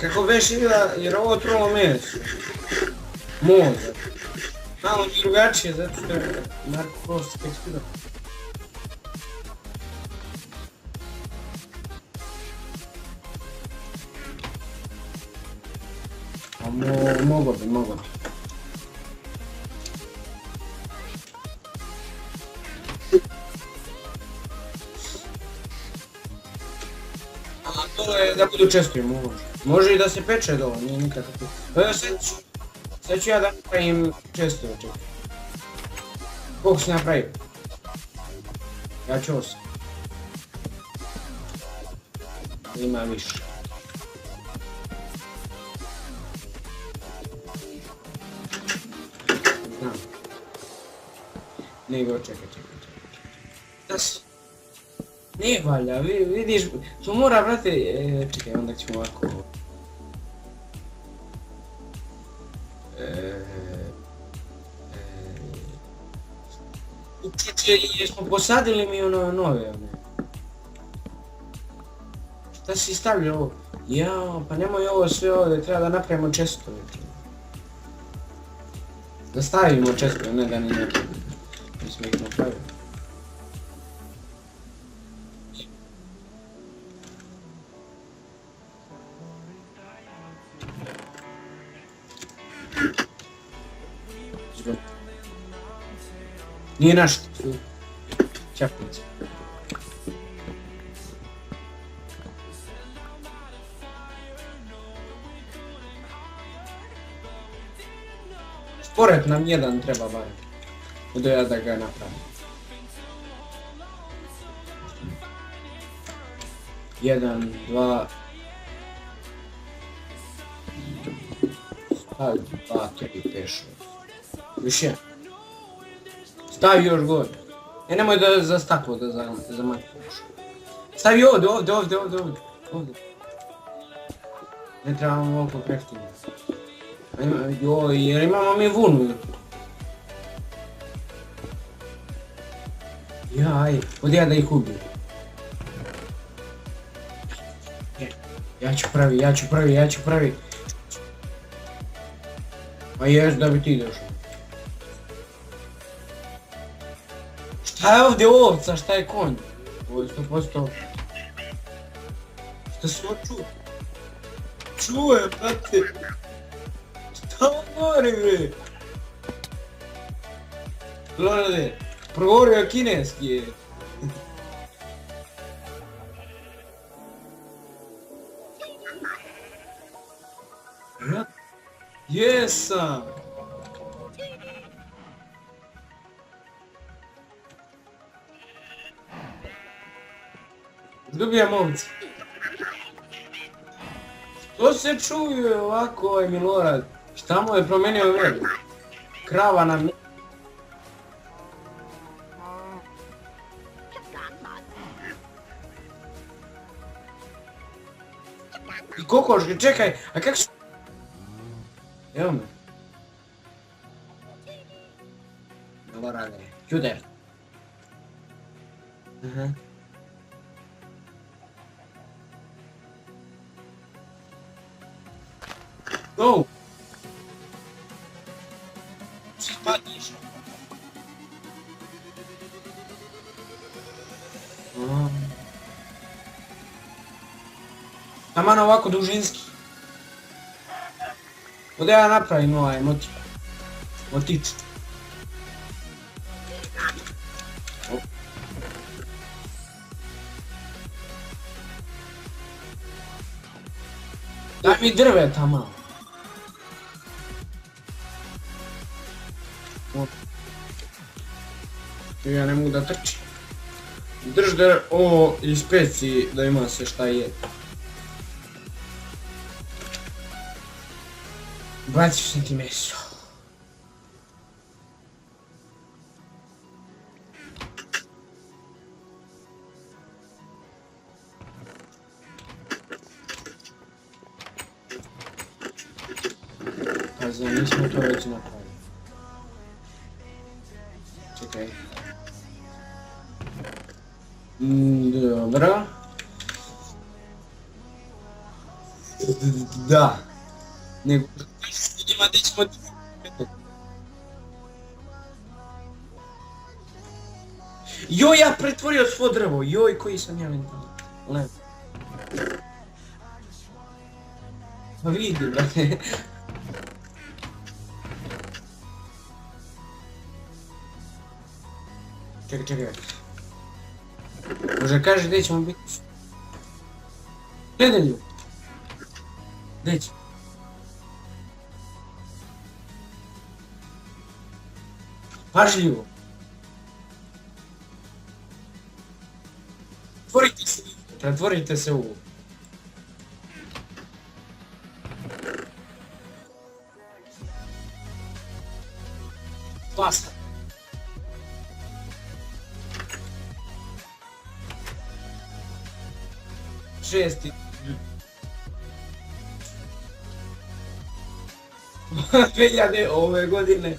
Kako već ila, jer ovo trulo meso. Mozak. Malo drugačije, zato što je Marko Prost tekstura. A mogo bi. A to je da budu često može. Može i da se peče dole, nije nikakav. Sad ću ja da napravim često čekaj. Koliko si napravio? Ja ću 8. Ima više. Znam. Nego čekaj. Da si. Nije valja, vidiš, to mora brate, čekaj onda ćemo ovako. Jesmo posadili mi ono nove one. Šta si stavljao ovo? Jao, pa nemoj ovo sve ovdje, treba da napravimo čestove. Da stavimo čestove, ne da ni napravimo. Mi smo ih napravili. Nije naš. Čapnic. Spored nam jedan treba barem. Budu ja da ga napravim. Jedan, dva... Stavi 2, 3, 5, 6. Više. Stavi još gore. Nemoj da za staklo da zamakneš. Stavi ovdje. Ne trebamo ovoliko prehtine. Joj, jer imamo mi vunu. Jaj, ovdje ja da ih ubijem. Ja ću pravi. Pa ješ da bi ti došao. Šta je ovdje ovca, šta je konj? Ovo je 100%... Šta se ovo čuje? Čuje, brate! Šta on govori, bre? Lorade, progovorio kineski je. Jesam! Dobijam ovce. To se čuje ovako ovaj Milorad. Šta mu je promenio vred? Krava nam... I kokoške, čekaj, a kak su... Evo me. Milorade, juder. Aha. Go! Spadniš. Taman ovako dužinski. Ovdje ja napravim ovaj motič. Daj mi drveta malo. Ja ne mogu da trčim. Drž da ovo ispeci da ima se šta je. Baciš sam ti meso. Pazi, nismo to već napravili. Čekaj. Dobro. Da. Nego, s ljudima gdje ćemo... Joj, ja pretvorio svo drvo, joj, koji sam ja mental. Lepo. Pa vidi, brate. Čekaj. Može kaže gdje ćemo biti? Nedelju. Gdje ćemo? Pažljivo. Pretvorite se u... Basta. Šesti. 2000 ove godine.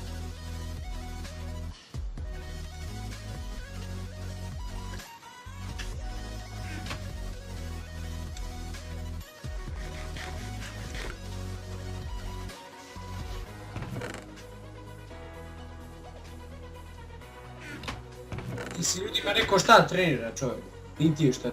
Ti si ljudima rekao šta trenira čovjek, i ti šta.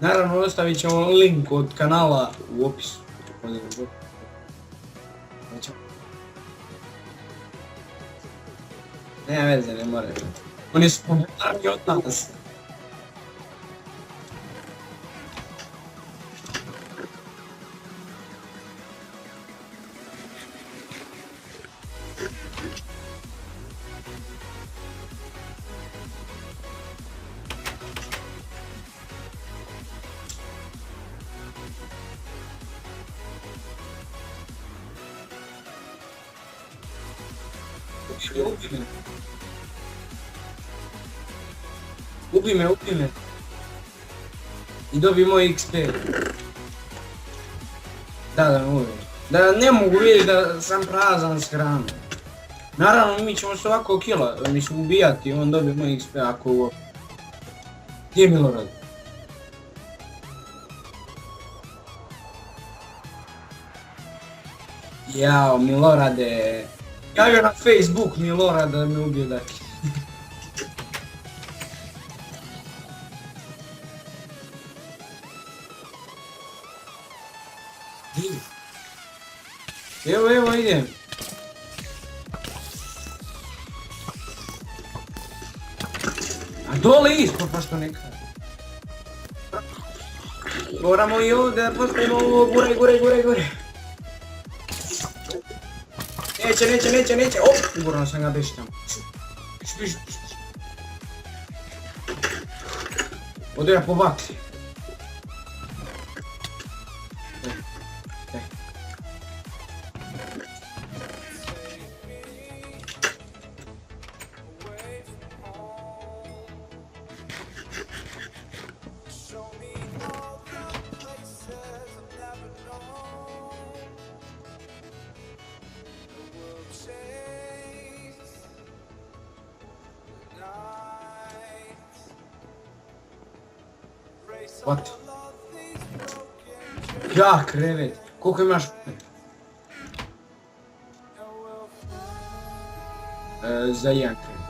Naravno ostavit ćemo link od kanala u opisu. Nema veze, ne mora. Oni su pomoćarni od nas. Ubi me. I dobi moj XP. Da me ubi. Da ne mogu vidjeti da sam prazan s hranom. Naravno mi ćemo se ovako mislim ubijati, on dobi moj XP ako ovo... Gdje je Milorad? Jao, Milorade. Javio na Facebook Milorad da me ubije daki. Evo idem. A dole ispod pa što neka. Moramo i ovdje da postavimo ovo gore. Neće. Op, ugorno sam ga beši tamo. Piš. Odo ja po bakli. What? Ja, krevet. Koliko imaš? Za jedan krevet.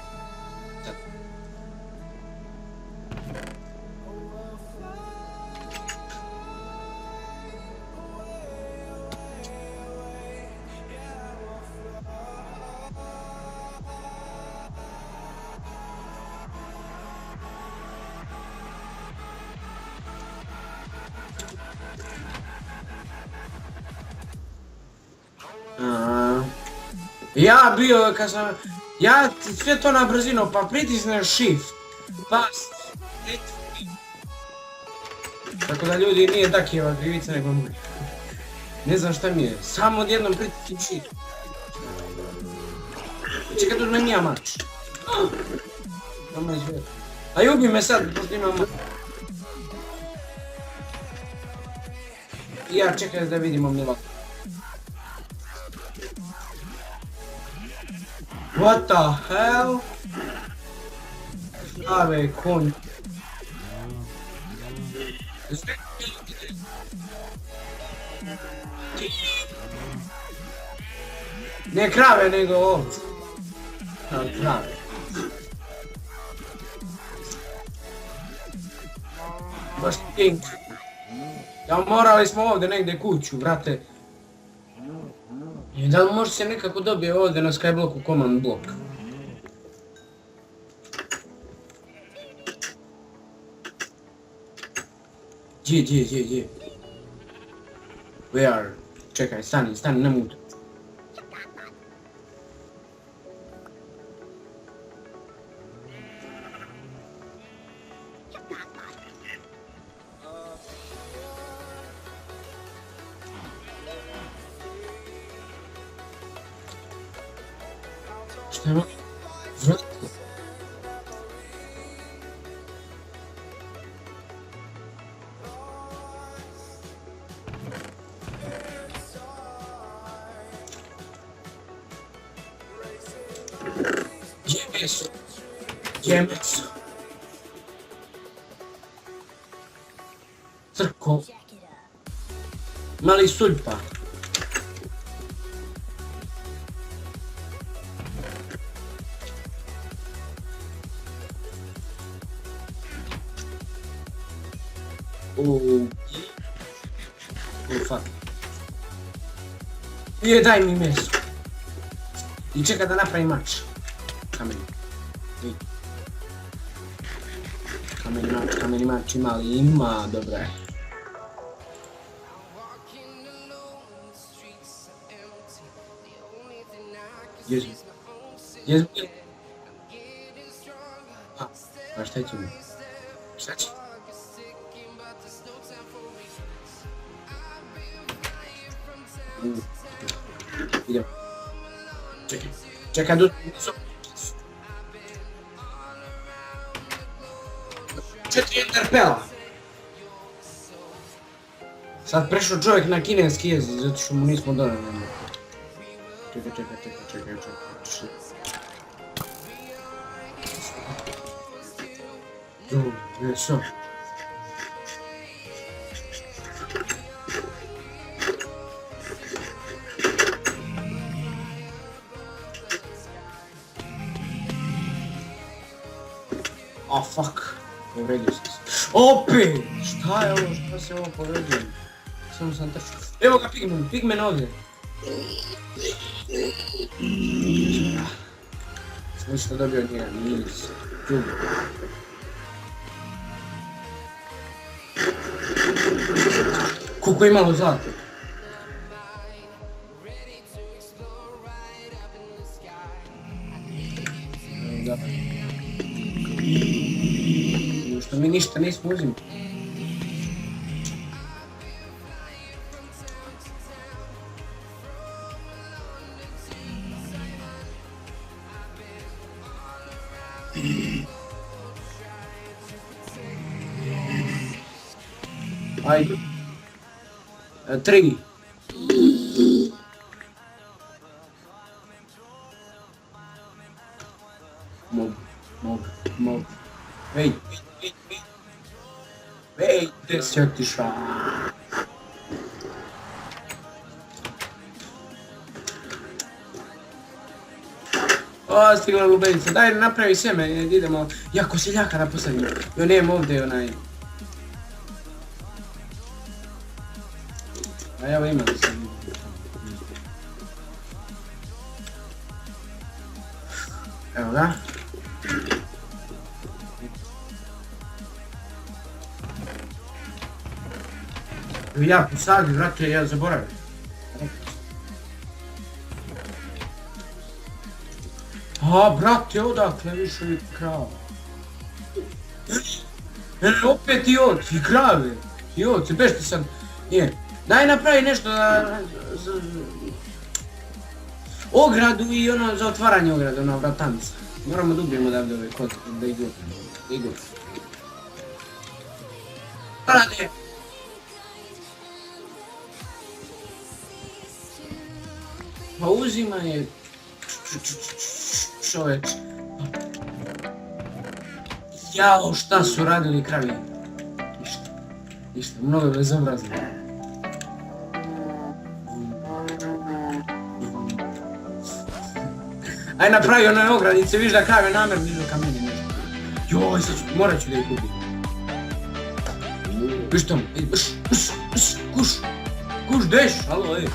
Ja bio kad sam... Ja sve to na brzinu, pa pritisnem shift. Fast. Tako da ljudi nije Dakijeva krivica nego moja. Ne znam šta mi je, samo odjednom pritisnem shift. Čekaj, tu uzmem ja mač. Mama izvijek. Aj ubi me sad, pošto imam mač. Ja čekaj da vidimo Milak. What the hell? Ave konj. Ne krave nego ovce. Krave. Baš king. Ja morali smo ovdje negdje kuću, brate. I da li može se nekako dobije ovdje na Skybloku command block? Gdje? Where? Čekaj, stani, ne mutu. Šta je? Vrati. Gdje meso? Crko. Mali suljpa. Oh fuck. Daj mi meso. I čekaj da napravim mač. Kameni mač ima li? Ima, dobra je. Jezmi. A šta će mi? Šta će? Idemo. Čekaj, četiri interpela. Sad prešao čovjek na kineski jezik, zato što mu nismo donali. Čekaj. Što? Oh fuck, povredio sam se. Opet! Šta je ovo, šta se ovo povredio? Samo sam trčao. Evo ga Pigmen ovdje. Sam ništa dobio od njega, nis. Ljubi. Koliko je malo zlata. Da. Što mi ništa nismo uzim. Ajde. 3. Mogu. Vej, gdje si otišao? O, stigla lubenica, daj napravi sjeme, idemo. Jako seljaka da postavimo. Jo, nemam ovdje onaj... A evo ima da sam... Evo ga. Ja posadi, vrate, ja zaboravim. A, brate, odakle više i krava. Opet i ovci, i krave. I ovci, bešte sam. Daj napravi nešto za ogradu i ono za otvaranje ograde, ona vratanica. Moramo da ubijemo odavde ove kote, da idu. Rade! Pa uzima je... Čovječ. Jao, šta su radili kravi? Ništa, mnogo je bezobrazno. Aj napravi onaj ogradice, viš da krave namjerno idu ka meni nešto. Joj, sad ću, morat ću da ih ubim. Viš tom, kuš, deš, alo, ej.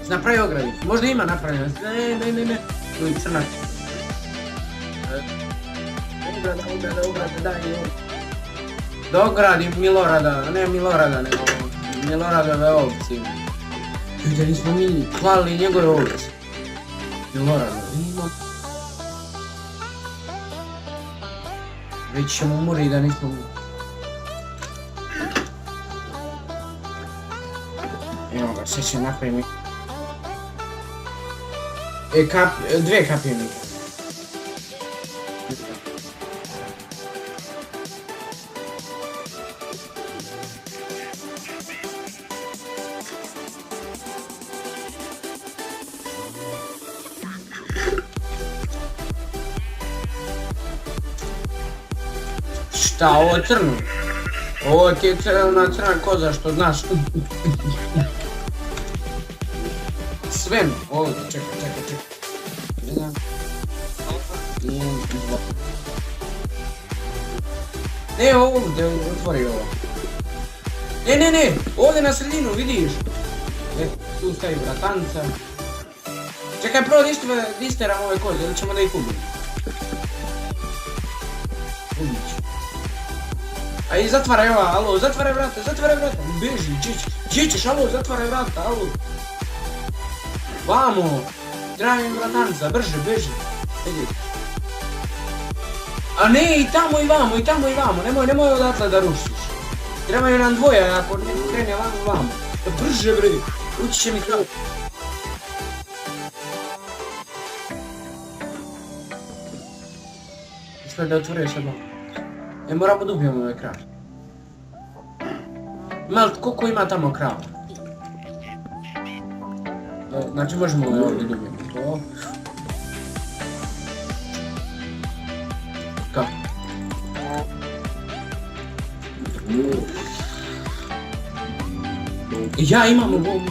Napravi ogradicu, možda ima napravljena, ne, oj, crnak. Ograda, daj, da ogradim Milorada, ne Milorada, nego Miloradove ovci. Da nismo mi klali njegove ovci. Milorada, ima. Već ćemo umori da nismo mi. Evo ga, sve će napraviti. Dve kapije mi. Šta, ovo je crno? Ovo ti je crna koza što znaš. Sve mi, ovdje, čekaj. Jedan. Ne, ovdje, otvori ovo. Ne, ovdje na sredinu, vidiš? Tu stavi bratanca. Čekaj, prvo disteram ove koze, ili ćemo da ih ubiti? Aj, zatvaraj ova, alo, zatvaraj vrata, beži, gdje ćeš, alo, zatvaraj vrata, alo. Vamo, trajem vratanca, brže, beži, vidi. A ne, i tamo i vamo, nemoj odatle da rušiš. Trebaju nam dvoje, ako ne krene vamo. Brže, bre, ući će mi krav. Ispred da otvorio sad ovo. Moramo da ubijemo ove krave. Koliko ima tamo krava? Znači možemo ove ovdje da ubijemo. To. Kako? Ja imam ovo.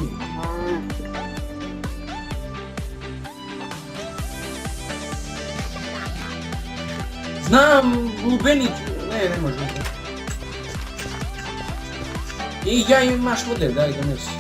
Znam, lubenit. Ne možemo. I ja imaš vode, daj donesi.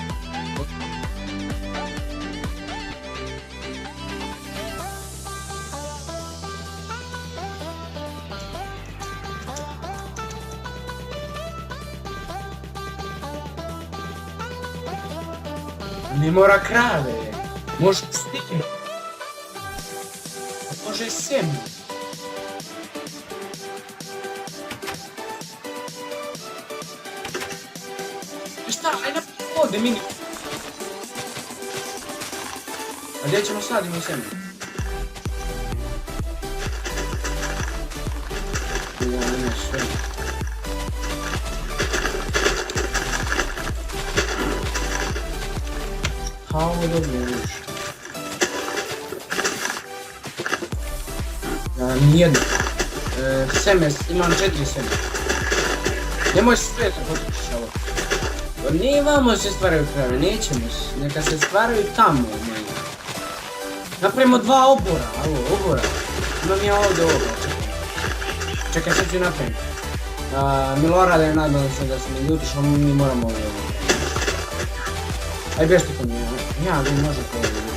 Ne mora krave, može stigne. Može sem. Šta, aj napravi vode, mini. A gdje ćemo sadimo sjeme? Ja, sve. A ovo dobro vidiš. Nijedno. Seme, imam 4 seme. Nemoj se sve tako potičiš ovo. Nije vamo se stvaraju krave, nećemo se, neka se stvaraju tamo. Napravimo 2 obora, obora. Imam ja ovdje ovoga, čekaj, sad ću napraviti. Milorade, nadam se da se ne ljutiš, ali mi moramo ovdje ovo. Aj bežite kod njega, ja vi možete ovdje.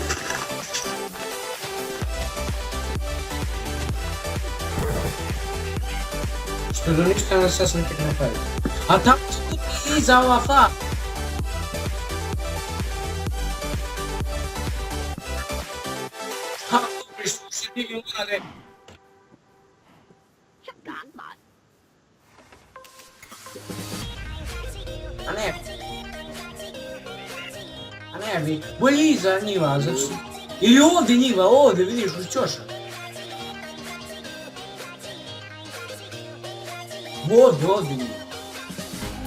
Što do ništa nas sad sam tek napraviti. A tamo će ti iza ova fa. Ha, dobri što se digli urade. A ne bi, bolje iza njiva, znači. Ili ovdje njiva, ovdje vidiš uz čoša. Ovdje njiva.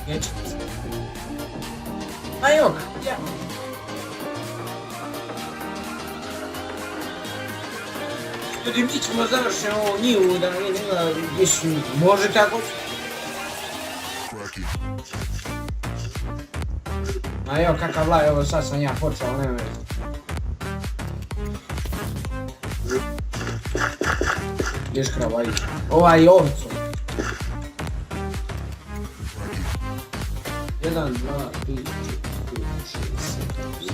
Neće se. A evo ga, ja. Ljudi, mi ćemo završiti ovo njivu da mislim, može tako? A evo kakav laj, evo sad sam ja počeo, ali nema veze. Gdješ krava ići? Ovaj ovcu. 1, 2, 3, 4, 5, 6, 7,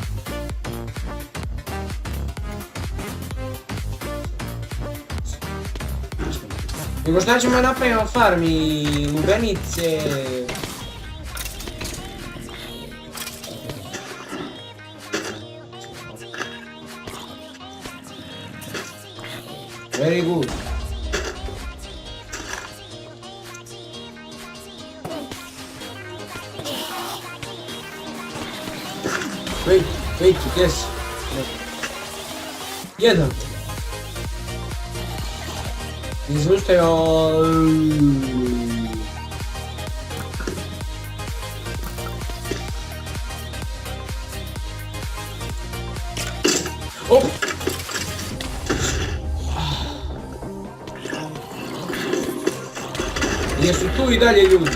8. Nego šta ćemo napraviti farmi, lubenice... Very good. Wait, yes. Jedan. Izvuštaju... Op! Jesu tu i dalje ljudi.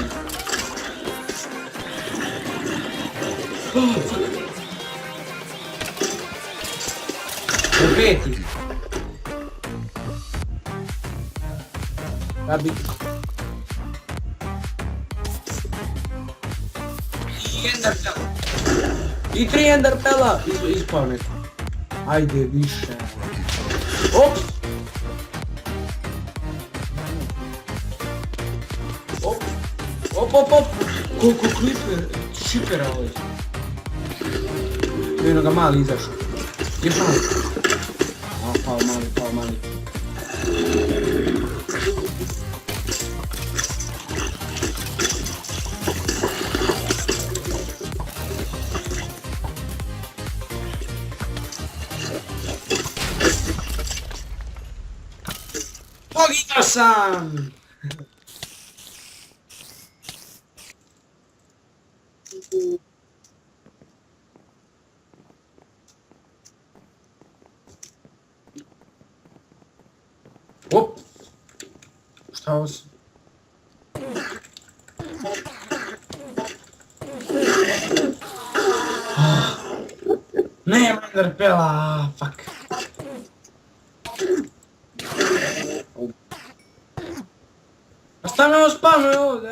Peti. Da bi... I 3 ender pela. Ispao neko. Ajde više. Op! Op! Koliko šipera ovdje. Jedno ga mali izašao. Još malo. Pao mali. Poginao sam! Op! Šta ovo se? Nema underpela, fuck. Ostavljamo spavno ovdje,